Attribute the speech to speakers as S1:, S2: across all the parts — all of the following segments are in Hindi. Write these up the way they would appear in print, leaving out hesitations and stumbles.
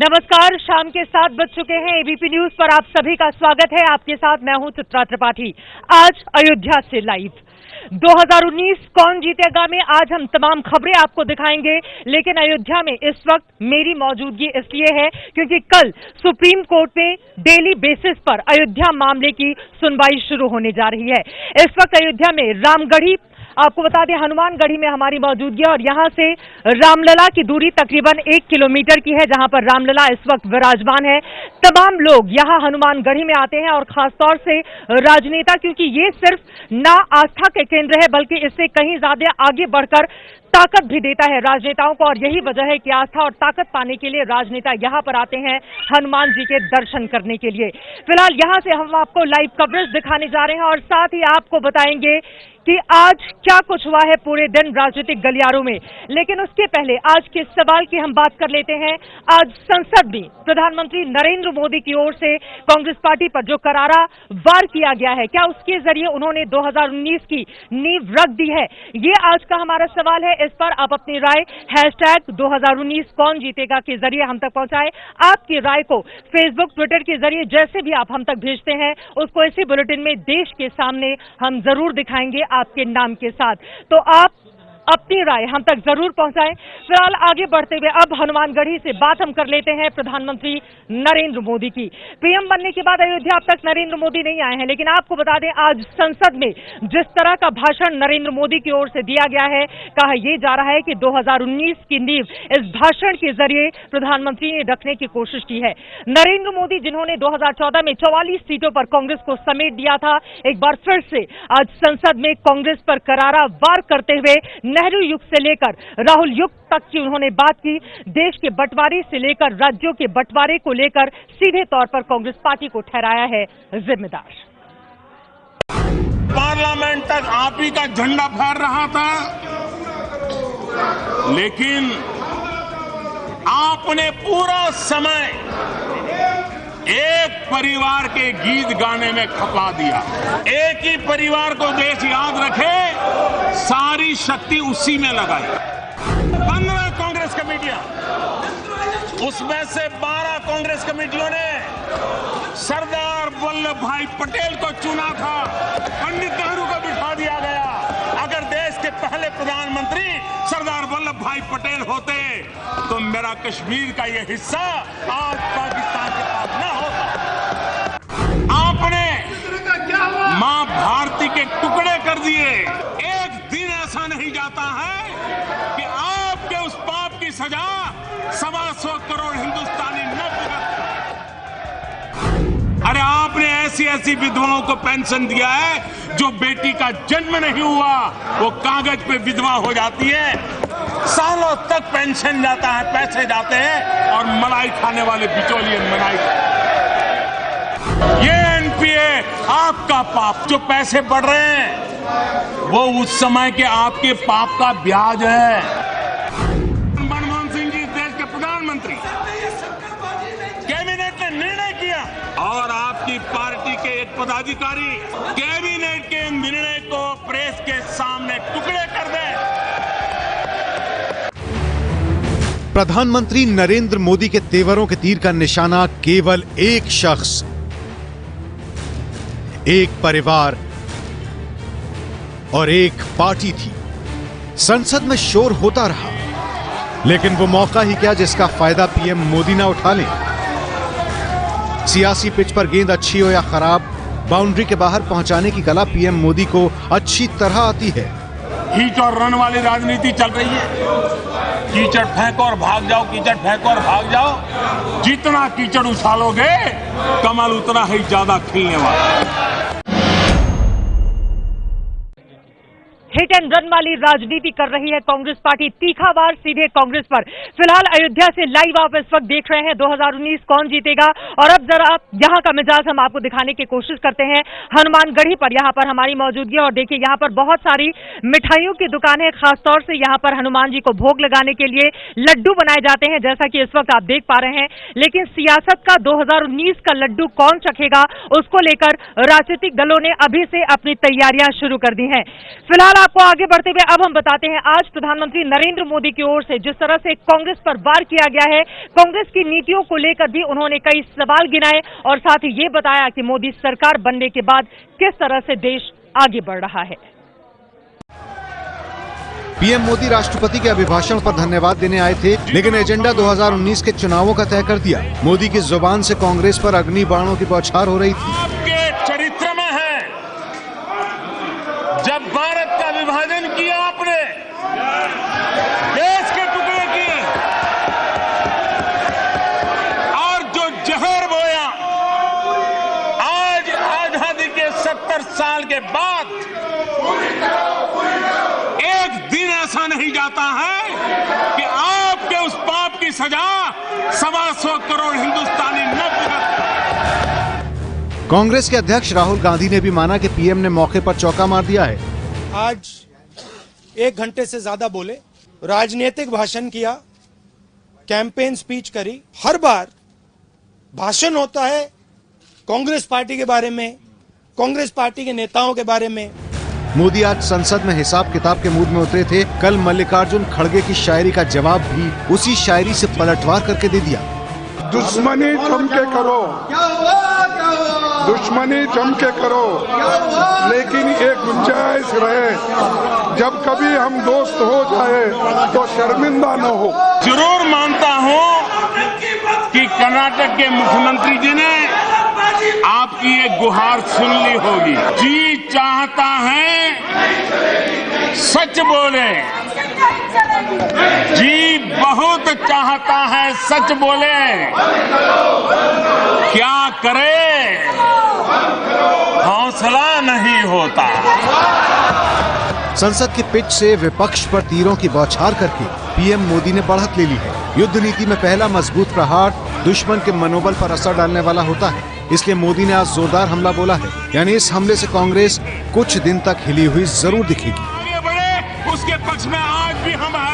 S1: नमस्कार, शाम के 7 बज चुके हैं। एबीपी न्यूज पर आप सभी का स्वागत है। आपके साथ मैं हूं चित्रा त्रिपाठी। आज अयोध्या से लाइव 2019 कौन जीतेगा में आज हम तमाम खबरें आपको दिखाएंगे, लेकिन अयोध्या में इस वक्त मेरी मौजूदगी इसलिए है क्योंकि कल सुप्रीम कोर्ट में डेली बेसिस पर अयोध्या मामले की सुनवाई शुरू होने जा रही है। इस वक्त अयोध्या में रामगढ़ी, आपको बता दें हनुमानगढ़ी में हमारी मौजूदगी है और यहां से रामलला की दूरी तकरीबन 1 किलोमीटर की है, जहां पर रामलला इस वक्त विराजमान है। तमाम लोग यहां हनुमानगढ़ी में आते हैं और खासतौर से राजनेता, क्योंकि ये सिर्फ ना आस्था के केंद्र है बल्कि इससे कहीं ज्यादा आगे बढ़कर ताकत भी देता है राजनेताओं को, और यही वजह है कि आस्था और ताकत पाने के लिए राजनेता यहां पर आते हैं हनुमान जी के दर्शन करने के लिए। फिलहाल यहां से हम आपको लाइव कवरेज दिखाने जा रहे हैं और साथ ही आपको बताएंगे कि आज क्या कुछ हुआ है पूरे दिन राजनीतिक गलियारों में। लेकिन उसके पहले आज के सवाल की हम बात कर लेते हैं। आज संसद में प्रधानमंत्री नरेंद्र मोदी की ओर से कांग्रेस पार्टी पर जो करारा वार किया गया है, क्या उसके जरिए उन्होंने 2019 की नींव रख दी है? ये आज का हमारा सवाल है। इस पर आप अपनी राय #2019 कौन जीतेगा के जरिए हम तक पहुंचाएं। आपकी राय को फेसबुक, ट्विटर के जरिए जैसे भी आप हम तक भेजते हैं, उसको इसी बुलेटिन में देश के सामने हम जरूर दिखाएंगे आपके नाम के साथ। तो आप अपनी राय हम तक जरूर पहुंचाएं। फिलहाल आगे बढ़ते हुए अब हनुमानगढ़ी से बात हम कर लेते हैं प्रधानमंत्री नरेंद्र मोदी की। पीएम बनने के बाद अयोध्या अब तक नरेंद्र मोदी नहीं आए हैं, लेकिन आपको बता दें आज संसद में जिस तरह का भाषण नरेंद्र मोदी की ओर से दिया गया है, कहा यह जा रहा है कि 2019 की नींव इस भाषण के जरिए प्रधानमंत्री ने रखने की कोशिश की है। नरेंद्र मोदी जिन्होंने 2014 में 44 सीटों पर कांग्रेस को समेट दिया था, एक बार फिर से आज संसद में कांग्रेस पर करारा वार करते हुए नेहरू युग से लेकर राहुल युग तक की उन्होंने बात की। देश के बंटवारे से लेकर राज्यों के बंटवारे को लेकर सीधे तौर पर कांग्रेस पार्टी को ठहराया है जिम्मेदार।
S2: पार्लियामेंट तक आप ही का झंडा फहर रहा था, लेकिन आपने पूरा समय एक परिवार के गीत गाने में खपा दिया। एक ही परिवार को देश याद रखे, सारी शक्ति उसी में लगाई। 15 कांग्रेस कमेटियां, उसमें से 12 कांग्रेस कमेटियों ने सरदार वल्लभ भाई पटेल को चुना था, पंडित नेहरू को बिठा दिया गया। अगर देश के पहले प्रधानमंत्री सरदार वल्लभ भाई पटेल होते तो मेरा कश्मीर का यह हिस्सा आज पाकिस्तान के पास न होता। आपने मां भारती के टुकड़े कर दिए। एक दिन ऐसा नहीं जाता है कि आपके उस पाप की सजा 125 करोड़ हिंदुस्तानी न भुगत। अरे आपने ऐसी ऐसी विधवाओं को पेंशन दिया है जो बेटी का जन्म नहीं हुआ वो कागज पे विधवा हो जाती है, सालों तक पेंशन जाता है, पैसे जाते हैं और मलाई खाने वाले बिचौलिए मलाई। ये एनपीए आपका पाप, जो पैसे बढ़ रहे हैं वो उस समय के आपके पाप का ब्याज है। मनमोहन सिंह जी देश के प्रधानमंत्री, कैबिनेट ने निर्णय किया और आपकी पार्टी के एक पदाधिकारी कैबिनेट के निर्णय को प्रेस के सामने टुकड़े कर दे।
S3: प्रधानमंत्री नरेंद्र मोदी के तेवरों के तीर का निशाना केवल एक शख्स, एक परिवार और एक पार्टी थी। संसद में शोर होता रहा, लेकिन वो मौका ही क्या जिसका फायदा पीएम मोदी ना उठा लें। सियासी पिच पर गेंद अच्छी हो या खराब, बाउंड्री के बाहर पहुंचाने की कला पीएम मोदी को अच्छी तरह आती है।
S2: कीच और रन वाली राजनीति चल रही है। कीचड़ फेंको और भाग जाओ, कीचड़ फेंको और भाग जाओ। जितना कीचड़ उछालोगे कमल उतना ही ज्यादा खिलने वाला।
S1: हिट एंड रन वाली राजनीति कर रही है कांग्रेस पार्टी, तीखा वार सीधे कांग्रेस पर। फिलहाल अयोध्या से लाइव आप इस वक्त देख रहे हैं 2019 कौन जीतेगा, और अब जरा यहां का मिजाज हम आपको दिखाने की कोशिश करते हैं हनुमानगढ़ी पर। यहां पर हमारी मौजूदगी और देखिए यहां पर बहुत सारी मिठाइयों की दुकानें, खासतौर से यहां पर हनुमान जी को भोग लगाने के लिए लड्डू बनाए जाते हैं, जैसा कि इस वक्त आप देख पा रहे हैं। लेकिन सियासत का 2019 का लड्डू कौन चखेगा, उसको लेकर राजनीतिक दलों ने अभी से अपनी तैयारियां शुरू कर दी हैं। फिलहाल आपको आगे बढ़ते हुए अब हम बताते हैं, आज प्रधानमंत्री नरेंद्र मोदी की ओर से जिस तरह से कांग्रेस पर वार किया गया है, कांग्रेस की नीतियों को लेकर भी उन्होंने कई सवाल गिनाए और साथ ही ये बताया कि मोदी सरकार बनने के बाद किस तरह से देश आगे बढ़ रहा है।
S3: पीएम मोदी राष्ट्रपति के अभिभाषण पर धन्यवाद देने आए थे, लेकिन एजेंडा 2019 के चुनावों का तय कर दिया। मोदी की जुबान से कांग्रेस पर अग्नि बाणों की बौछार हो रही थी।
S2: आपके चरित्र में है, जब भारत का विभाजन किया आपने, देश के टुकड़े किए और जो जहर बोया, आज आजादी के 70 साल के बाद एक दिन ऐसा नहीं जाता है कि आपके उस पाप की सजा 125 करोड़ हिंदुस्तानी न भुगत।
S3: कांग्रेस के अध्यक्ष राहुल गांधी ने भी माना कि पीएम ने मौके पर चौका मार दिया है।
S4: आज 1 घंटे से ज्यादा बोले, राजनीतिक भाषण किया, कैंपेन स्पीच करी। हर बार भाषण होता है कांग्रेस पार्टी के बारे में, कांग्रेस पार्टी के नेताओं के बारे में।
S3: मोदी आज संसद में हिसाब किताब के मूड में उतरे थे। कल मल्लिकार्जुन खड़गे की शायरी का जवाब भी उसी शायरी से पलटवार करके दे दिया।
S5: दुश्मनी जम के करो, दुश्मनी जम के करो, लेकिन एक गुंजाइश रहे, जब कभी हम दोस्त हो जाए तो शर्मिंदा न हो।
S2: जरूर मानता हूं कि कर्नाटक के मुख्यमंत्री जी ने आपकी ये गुहार सुन ली होगी। जी चाहता है सच बोले, जी बहुत चाहता है सच बोले, क्या करे हौसला नहीं होता।
S3: संसद की पिच से विपक्ष पर तीरों की बौछार करके पीएम मोदी ने बढ़त ले ली है। युद्ध नीति में पहला मजबूत प्रहार दुश्मन के मनोबल पर असर डालने वाला होता है, इसलिए मोदी ने आज जोरदार हमला बोला है। यानी इस हमले से कांग्रेस कुछ दिन तक हिली हुई जरूर दिखेगी।
S2: आगे बढ़े उसके पक्ष में आज भी हम हैं।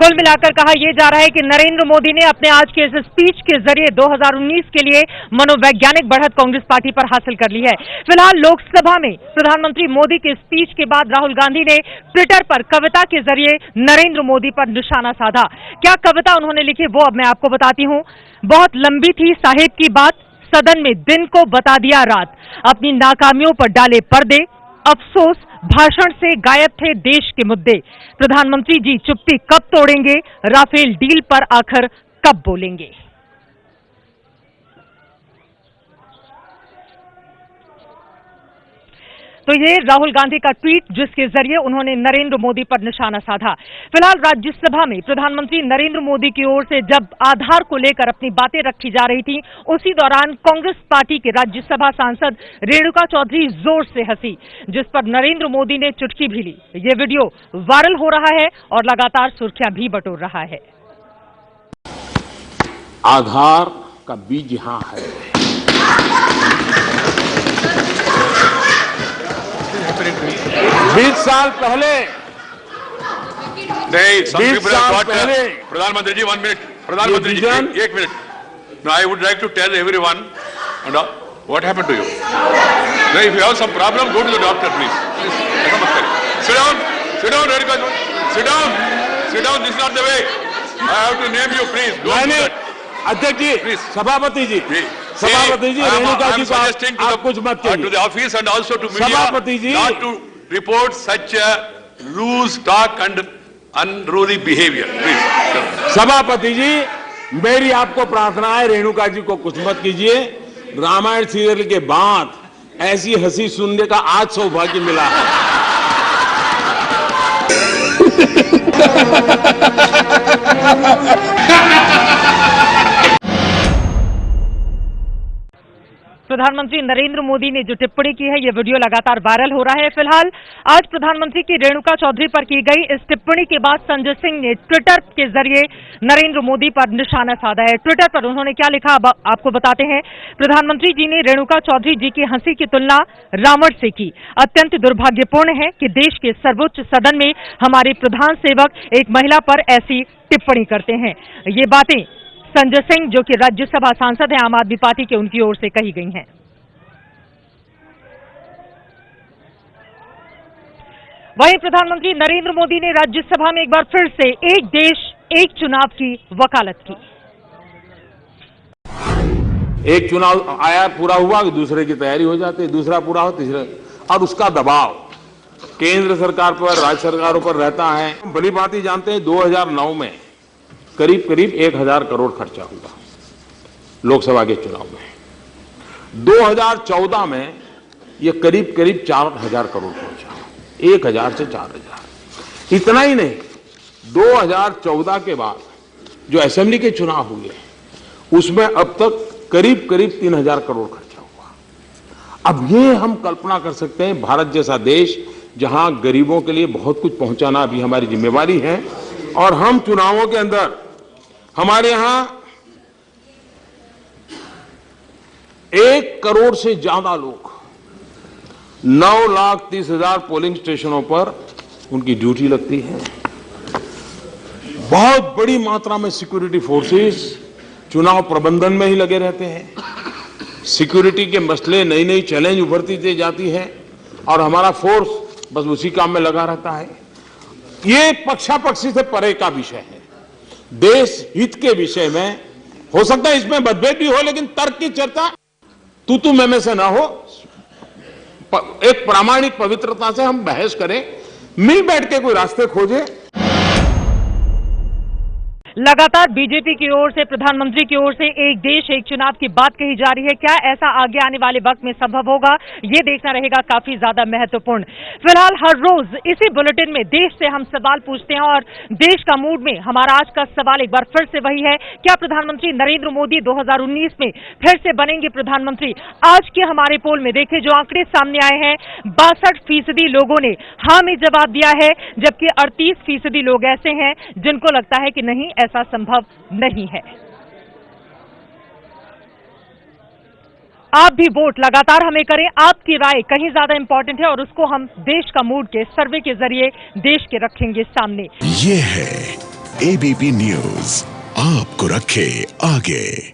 S1: कुल मिलाकर कहा यह जा रहा है कि नरेंद्र मोदी ने अपने आज के इस स्पीच के जरिए 2019 के लिए मनोवैज्ञानिक बढ़त कांग्रेस पार्टी पर हासिल कर ली है। फिलहाल लोकसभा में प्रधानमंत्री मोदी के स्पीच के बाद राहुल गांधी ने ट्विटर पर कविता के जरिए नरेंद्र मोदी पर निशाना साधा। क्या कविता उन्होंने लिखी वो अब मैं आपको बताती हूं। बहुत लंबी थी साहेब की बात, सदन में दिन को बता दिया रात, अपनी नाकामियों पर डाले पर्दे, अफसोस भाषण से गायब थे देश के मुद्दे, प्रधानमंत्री जी चुप्पी कब तोड़ेंगे, राफेल डील पर आखिर कब बोलेंगे। तो ये राहुल गांधी का ट्वीट जिसके जरिए उन्होंने नरेंद्र मोदी पर निशाना साधा। फिलहाल राज्यसभा में प्रधानमंत्री नरेंद्र मोदी की ओर से जब आधार को लेकर अपनी बातें रखी जा रही थी, उसी दौरान कांग्रेस पार्टी के राज्यसभा सांसद रेणुका चौधरी जोर से हंसी, जिस पर नरेंद्र मोदी ने चुटकी भी ली। ये वीडियो वायरल हो रहा है और लगातार सुर्खियां भी बटोर रहा है।
S2: आधार का बीज यहां है, 20 साल पहले
S6: नहीं, some
S2: 20
S6: people have
S2: साल
S6: got
S2: पहले
S6: प्रधानमंत्री जी 1 मिनट, प्रधानमंत्री जी 1 minute. Now I would like to tell everyone, what happened to you? No, if you have some problem, go to the doctor, please. ऐसा मत करें. Sit down, Renuka, sit down. This is not the way. I have to name you, please. Don't do that.
S7: अध्यक्ष जी,
S6: Please.
S7: सभापति जी,
S6: सभापति
S7: जी, रेणुका जी को
S6: suggesting to
S7: आप कुछ मत कहिए।
S6: to the office and also to media
S7: सभापति जी,
S6: not to report such a loose talk and unruly behavior. Please.
S7: सभापति जी, मेरी आपको प्रार्थना है, रेणुका जी को कुछ मत कीजिए। रामायण सीरियल के बाद ऐसी हंसी सुनने का आज सौभाग्य मिला है।
S1: प्रधानमंत्री नरेंद्र मोदी ने जो टिप्पणी की है, ये वीडियो लगातार वायरल हो रहा है। फिलहाल आज प्रधानमंत्री की रेणुका चौधरी पर की गई इस टिप्पणी के बाद संजय सिंह ने ट्विटर के जरिए नरेंद्र मोदी पर निशाना साधा है। ट्विटर पर उन्होंने क्या लिखा अब आपको बताते हैं। प्रधानमंत्री जी ने रेणुका चौधरी जी की हंसी की तुलना रावण से की। अत्यंत दुर्भाग्यपूर्ण है कि देश के सर्वोच्च सदन में हमारे प्रधान सेवक एक महिला पर ऐसी टिप्पणी करते हैं। ये बातें संजय सिंह जो कि राज्यसभा सांसद हैं आम आदमी पार्टी के, उनकी ओर से कही गई हैं। वहीं प्रधानमंत्री नरेंद्र मोदी ने राज्यसभा में एक बार फिर से एक देश एक चुनाव की वकालत की।
S7: एक चुनाव आया, पूरा हुआ कि दूसरे की तैयारी हो जाती है, दूसरा पूरा हो तीसरा, और उसका दबाव केंद्र सरकार पर, राज्य सरकारों पर रहता है। हम भली भांति जानते हैं 2009 में करीब करीब 1000 करोड़ खर्चा हुआ लोकसभा के चुनाव में। 2014 में ये करीब करीब 4000 करोड़ पहुंचा, 1000 से 4000। इतना ही नहीं, 2014 के बाद जो असेंबली के चुनाव हुए उसमें अब तक करीब करीब 3000 करोड़ खर्चा हुआ। अब ये हम कल्पना कर सकते हैं, भारत जैसा देश जहां गरीबों के लिए बहुत कुछ पहुंचाना अभी हमारी जिम्मेवारी है, और हम चुनावों के अंदर हमारे यहां 1 करोड़ से ज्यादा लोग 9,30,000 पोलिंग स्टेशनों पर उनकी ड्यूटी लगती है। बहुत बड़ी मात्रा में सिक्योरिटी फोर्सेस चुनाव प्रबंधन में ही लगे रहते हैं। सिक्योरिटी के मसले, नई नई चैलेंज उभरती जाती है और हमारा फोर्स बस उसी काम में लगा रहता है। ये पक्षापक्षी से परे का विषय है, देश हित के विषय में। हो सकता है इसमें मतभेद भी हो, लेकिन तर्क की चर्चा तू मैं से ना हो, एक प्रामाणिक पवित्रता से हम बहस करें, मिल बैठ के कोई रास्ते खोजे।
S1: लगातार बीजेपी की ओर से, प्रधानमंत्री की ओर से एक देश एक चुनाव की बात कही जा रही है। क्या ऐसा आगे आने वाले वक्त में संभव होगा, ये देखना रहेगा काफी ज्यादा महत्वपूर्ण। फिलहाल हर रोज इसी बुलेटिन में देश से हम सवाल पूछते हैं और देश का मूड में हमारा आज का सवाल एक बार फिर से वही है, क्या प्रधानमंत्री नरेंद्र मोदी 2019 में फिर से बनेंगे प्रधानमंत्री? आज के हमारे पोल में देखें जो आंकड़े सामने आए हैं, 62% लोगों ने हाँ में जवाब दिया है, जबकि 38% लोग ऐसे हैं जिनको लगता है कि नहीं, ऐसा संभव नहीं है। आप भी वोट लगातार हमें करें, आपकी राय कहीं ज्यादा इंपॉर्टेंट है और उसको हम देश का मूड के सर्वे के जरिए देश के रखेंगे सामने।
S8: ये है एबीपी न्यूज, आपको रखे आगे।